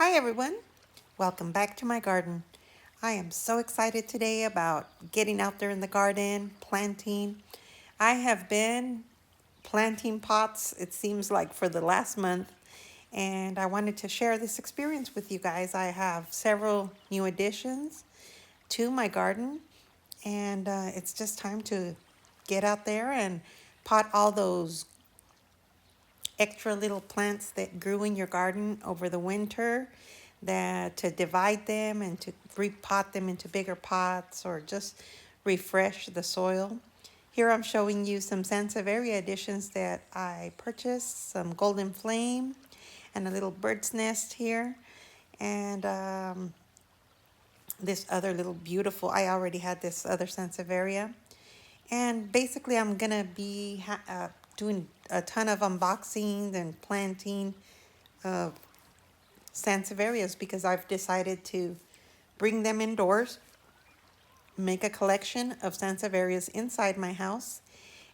Hi everyone, welcome back to my garden. I am so excited today about getting out there in the garden, planting. I have been planting pots, it seems like for the last month, and I wanted to share this experience with you guys. I have several new additions to my garden, and it's just time to get out there and pot all those extra little plants that grew in your garden over the winter, that to divide them and to repot them into bigger pots or just refresh the soil. Here I'm showing you some Sansevieria additions that I purchased, some golden flame and a little bird's nest here, and this other little beautiful, I already had this other Sansevieria. And basically I'm gonna be doing a ton of unboxing and planting of Sansevierias because I've decided to bring them indoors, make a collection of Sansevierias inside my house,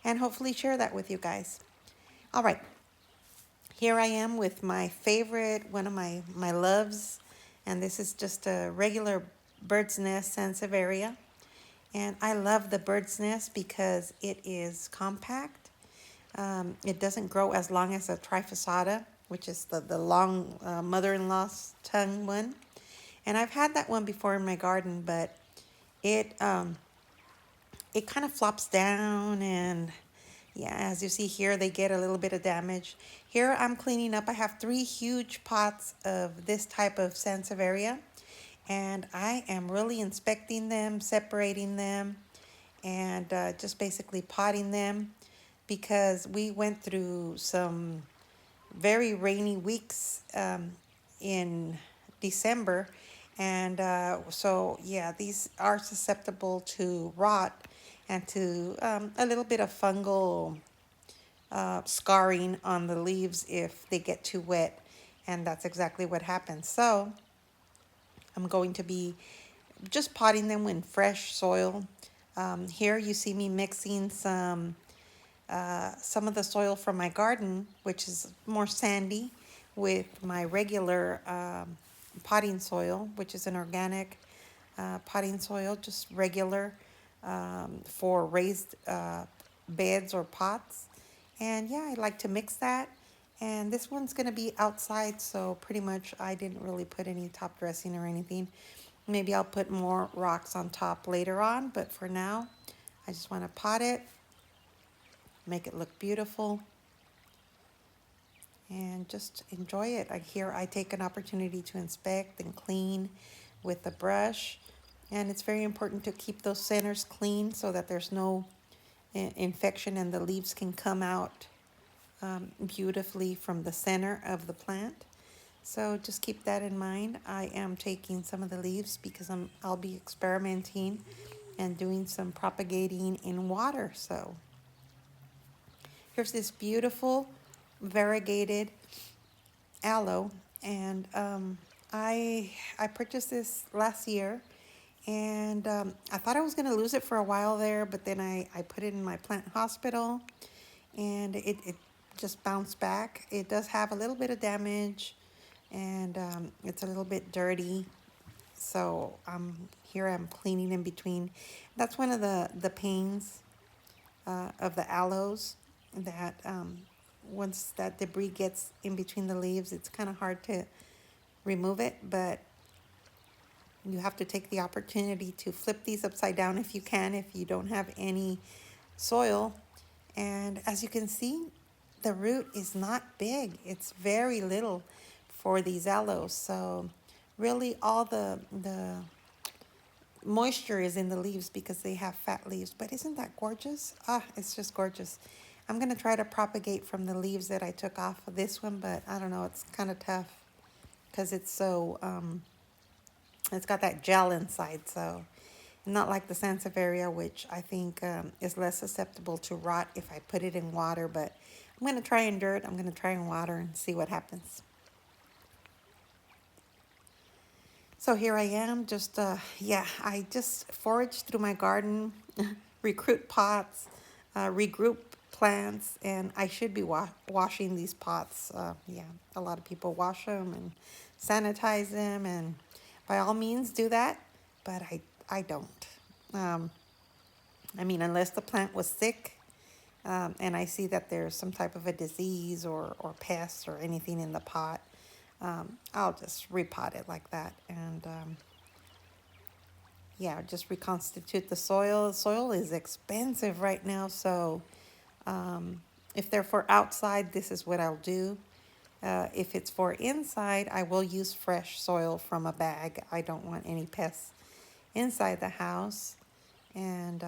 and hopefully share that with you guys. All right, here I am with my favorite, one of my loves, and this is just a regular bird's nest Sansevieria. And I love the bird's nest because it is compact. It doesn't grow as long as a trifascata, which is the long mother-in-law's tongue one. And I've had that one before in my garden, but it it kind of flops down, and yeah, as you see here, they get a little bit of damage. Here I'm cleaning up. I have 3 huge pots of this type of Sansevieria, and I am really inspecting them, separating them, and just basically potting them because we went through some very rainy weeks in December. And so, yeah, these are susceptible to rot and to a little bit of fungal scarring on the leaves if they get too wet. And that's exactly what happens. So I'm going to be just potting them in fresh soil. Here you see me mixing some of the soil from my garden, which is more sandy, with my regular potting soil, which is an organic potting soil, just regular for raised beds or pots. And yeah, I like to mix that. And this one's going to be outside, so pretty much I didn't really put any top dressing or anything. Maybe I'll put more rocks on top later on, but for now, I just want to pot it, make it look beautiful, and just enjoy it. Here I take an opportunity to inspect and clean with a brush, and it's very important to keep those centers clean so that there's no infection and the leaves can come out beautifully from the center of the plant. So just keep that in mind. I am taking some of the leaves because I'll be experimenting and doing some propagating in water. So here's this beautiful variegated aloe, and I purchased this last year, and I thought I was going to lose it for a while there, but then I put it in my plant hospital, and it just bounced back. It does have a little bit of damage, and it's a little bit dirty, so here I'm cleaning in between. That's one of the pains of the aloes, that once that debris gets in between the leaves, it's kind of hard to remove it, but you have to take the opportunity to flip these upside down if you can, if you don't have any soil. And as you can see, the root is not big. It's very little for these aloes. So really all the moisture is in the leaves because they have fat leaves. But isn't that gorgeous? It's just gorgeous. I'm going to try to propagate from the leaves that I took off of this one, but I don't know, it's kind of tough because it's so, it's got that gel inside, so not like the Sansevieria, which I think is less susceptible to rot if I put it in water, but I'm going to try in dirt, I'm going to try in water and see what happens. So here I am, just, yeah, I just foraged through my garden, recruit pots, regroup plants, and I should be washing these pots. Yeah, a lot of people wash them and sanitize them, and by all means do that, but I don't. Um, I mean, unless the plant was sick, and I see that there's some type of a disease or pest or anything in the pot, I'll just repot it like that. And yeah, just reconstitute the soil. The soil is expensive right now, so if they're for outside, this is what I'll do. If it's for inside, I will use fresh soil from a bag. I don't want any pests inside the house. And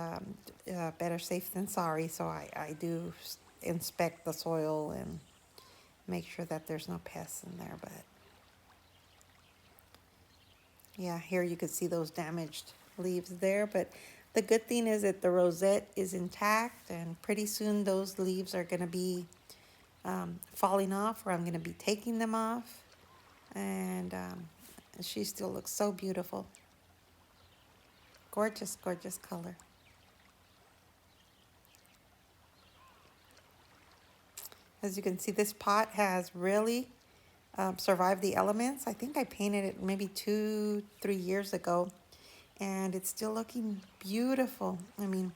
better safe than sorry, so I do inspect the soil and make sure that there's no pests in there. But yeah, here you can see those damaged leaves there, but the good thing is that the rosette is intact, and pretty soon those leaves are going to be falling off, or I'm going to be taking them off. And she still looks so beautiful. Gorgeous, gorgeous color. As you can see, this pot has really survived the elements. I think I painted it maybe 2-3 years ago, and it's still looking beautiful. I mean,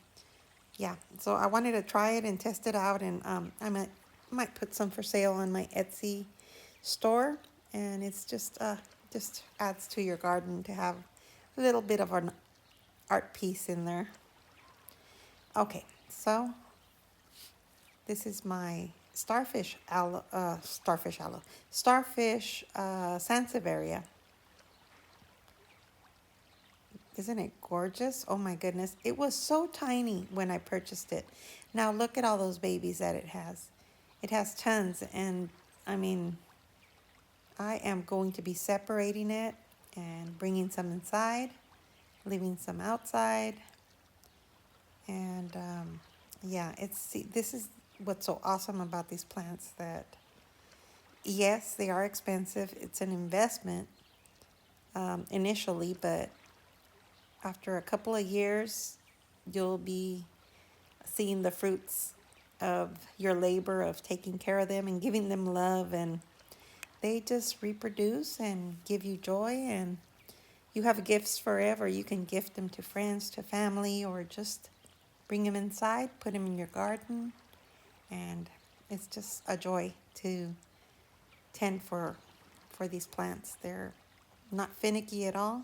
yeah. So I wanted to try it and test it out, and I might put some for sale on my Etsy store. And it's just adds to your garden to have a little bit of an art piece in there. Okay, so this is my starfish aloe, starfish Sansevieria. Isn't it gorgeous? Oh my goodness. It was so tiny when I purchased it. Now look at all those babies that it has. It has tons, and I mean, I am going to be separating it and bringing some inside, leaving some outside. And yeah, this is what's so awesome about these plants, that yes, they are expensive. It's an investment initially, but after a couple of years, you'll be seeing the fruits of your labor of taking care of them and giving them love, and they just reproduce and give you joy, and you have gifts forever. You can gift them to friends, to family, or just bring them inside, put them in your garden, and it's just a joy to tend for these plants. They're not finicky at all.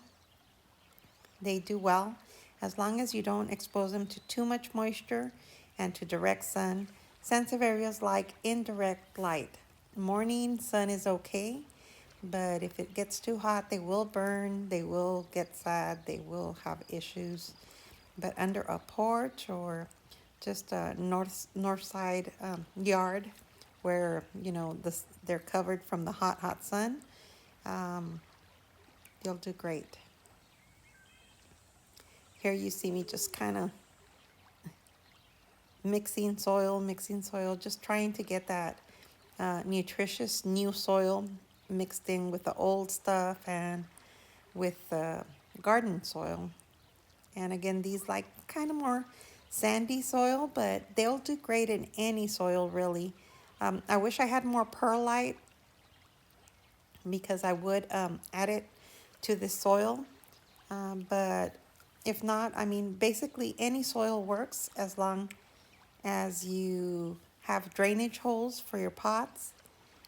They do well as long as you don't expose them to too much moisture and to direct sun. Sansevierias like indirect light. Morning sun is okay, but if it gets too hot, they will burn, they will get sad, they will have issues. But under a porch or just a north side yard where they're covered from the hot sun, you'll do great. Here you see me just kind of mixing soil, just trying to get that nutritious new soil mixed in with the old stuff and with the garden soil. And again, these like kind of more sandy soil, but they'll do great in any soil, really. I wish I had more perlite, because I would add it to the soil. But if not, I mean, basically any soil works as long as you have drainage holes for your pots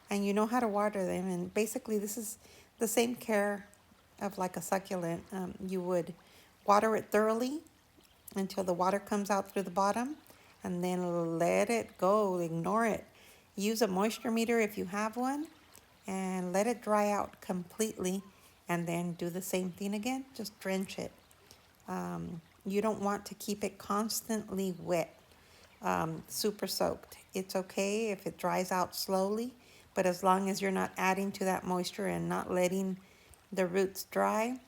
and you know how to water them. And basically this is the same care of like a succulent. You would water it thoroughly until the water comes out through the bottom, and then let it go, ignore it. Use a moisture meter if you have one, and let it dry out completely, and then do the same thing again. Just drench it. You don't want to keep it constantly wet, super soaked. It's okay if it dries out slowly, but as long as you're not adding to that moisture and not letting the roots dry,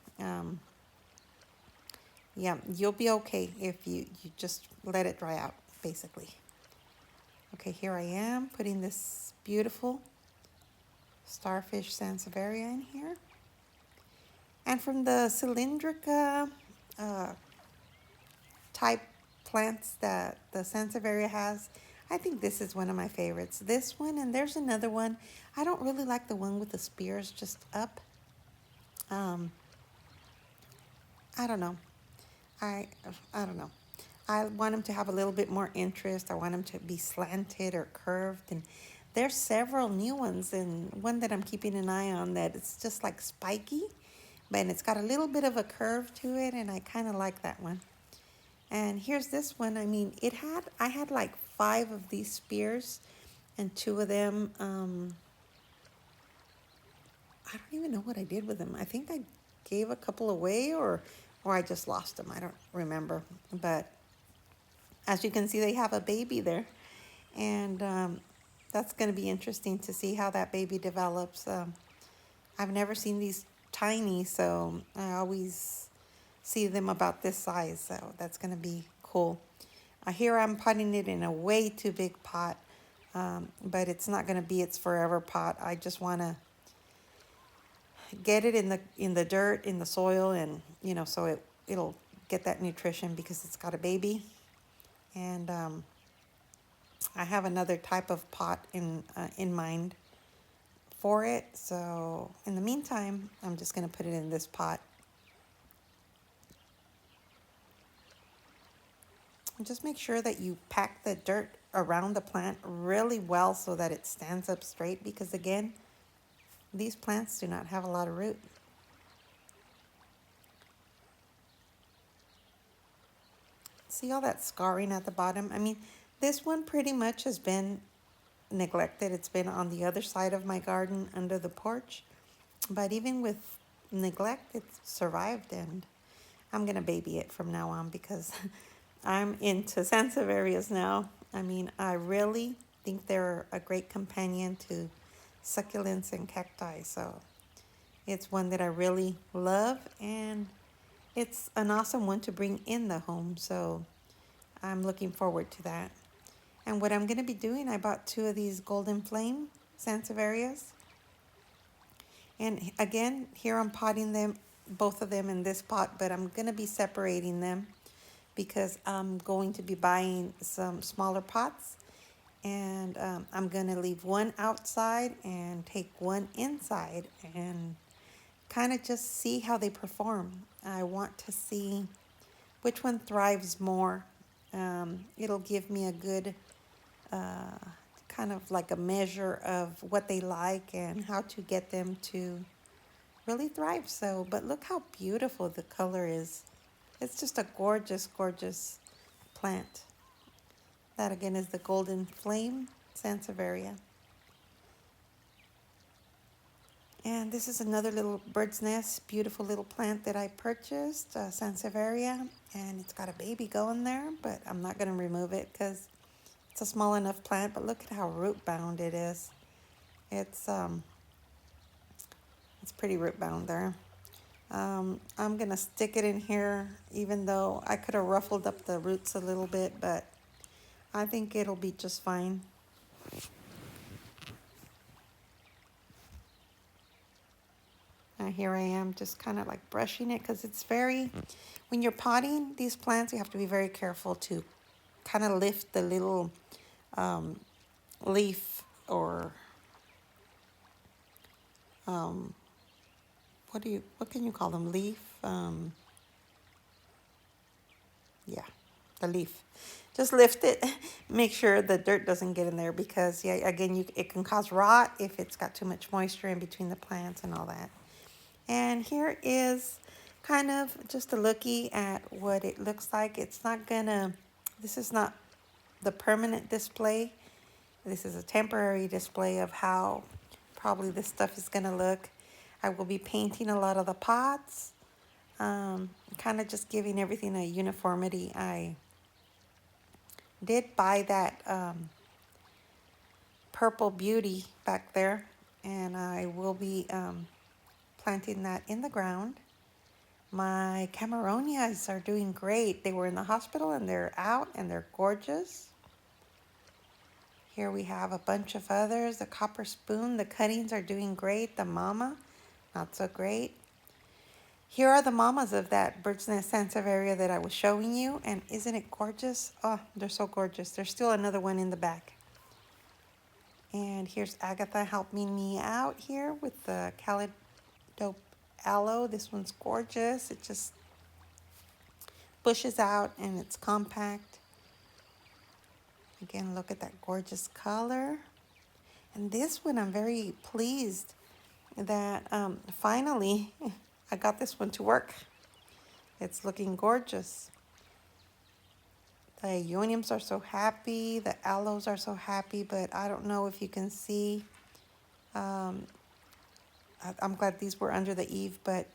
yeah, you'll be okay if you just let it dry out, basically. Okay, here I am putting this beautiful Starfish Sansevieria in here. And from the cylindrica type plants that the Sansevieria has, I think this is one of my favorites. This one, and there's another one. I don't really like the one with the spears just up. Um, I don't know. I I don't know. I want them to have a little bit more interest. I want them to be slanted or curved. And there's several new ones, and one that I'm keeping an eye on that it's just like spiky, but it's got a little bit of a curve to it, and I kind of like that one. And here's this one. I mean, I had like 5 of these spears, and 2 of them, I don't even know what I did with them. I think I gave a couple away, or I just lost them. I don't remember. But as you can see, they have a baby there. And that's going to be interesting to see how that baby develops. I've never seen these tiny, so I always see them about this size. So that's going to be cool. Here I'm potting it in a way too big pot, but it's not going to be its forever pot. I just want to get it in the dirt, in the soil, and so it'll get that nutrition because it's got a baby. And I have another type of pot in mind for it. So in the meantime, I'm just going to put it in this pot. And just make sure that you pack the dirt around the plant really well so that it stands up straight, because again, these plants do not have a lot of root. See all that scarring at the bottom? I mean, this one pretty much has been neglected. It's been on the other side of my garden under the porch. But even with neglect, it's survived, and I'm going to baby it from now on because I'm into sansevierias now. I mean, I really think they're a great companion to succulents and cacti. So it's one that I really love, and it's an awesome one to bring in the home. So I'm looking forward to that. And what I'm going to be doing, I bought 2 of these golden flame sansevierias. And again, here I'm potting them, both of them in this pot, but I'm going to be separating them because I'm going to be buying some smaller pots. And I'm going to leave one outside and take one inside and kind of just see how they perform. I want to see which one thrives more. It'll give me a good kind of like a measure of what they like and how to get them to really thrive. So, but look how beautiful the color is. It's just a gorgeous, gorgeous plant. That again is the golden flame sansevieria. And this is another little bird's nest, beautiful little plant that I purchased, Sansevieria, and it's got a baby going there, but I'm not going to remove it because it's a small enough plant. But look at how root bound it is. It's pretty root bound there. I'm going to stick it in here, even though I could have ruffled up the roots a little bit, but I think it'll be just fine. And here I am just kind of like brushing it because it's when you're potting these plants, you have to be very careful to kind of lift the little leaf or what can you call them? Leaf? Yeah, the leaf. Just lift it. Make sure the dirt doesn't get in there because, yeah, again, it can cause rot if it's got too much moisture in between the plants and all that. And here is kind of just a looky at what it looks like. This is not the permanent display. This is a temporary display of how probably this stuff is gonna look. I will be painting a lot of the pots, kind of just giving everything a uniformity. I did buy that purple beauty back there, and I will be planting that in the ground. My cameronias are doing great. They were in the hospital and they're out and they're gorgeous. Here we have a bunch of others. The copper spoon, the cuttings are doing great. The mama, not so great. Here are the mamas of that bird's nest Sansevieria that I was showing you. And isn't it gorgeous? Oh, they're so gorgeous. There's still another one in the back. And here's Agatha helping me out here with the Calidope Aloe. This one's gorgeous. It just bushes out and it's compact. Again, look at that gorgeous color. And this one, I'm very pleased that finally I got this one to work. It's looking gorgeous. The Ioniums are so happy. The Aloes are so happy, but I don't know if you can see. I'm glad these were under the eave, but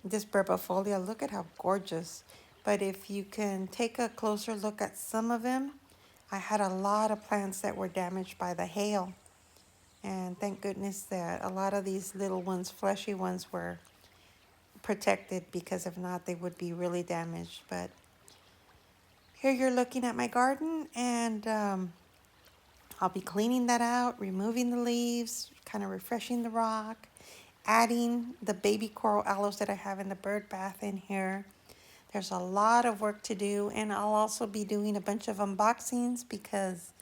this Burbifolia, look at how gorgeous. But if you can take a closer look at some of them, I had a lot of plants that were damaged by the hail. And thank goodness that a lot of these little ones, fleshy ones, were protected, because if not, they would be really damaged. But here you're looking at my garden, and I'll be cleaning that out, removing the leaves, kind of refreshing the rock, adding the baby coral aloes that I have in the bird bath in here. There's a lot of work to do, and I'll also be doing a bunch of unboxings because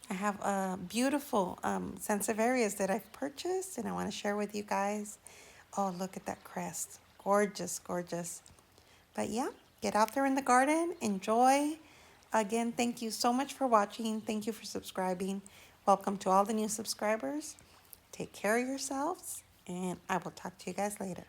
I have beautiful sansevierias that I've purchased and I want to share with you guys. Oh, look at that crest. Gorgeous, gorgeous. But yeah, get out there in the garden, enjoy. Again, thank you so much for watching. Thank you for subscribing. Welcome to all the new subscribers. Take care of yourselves, and I will talk to you guys later.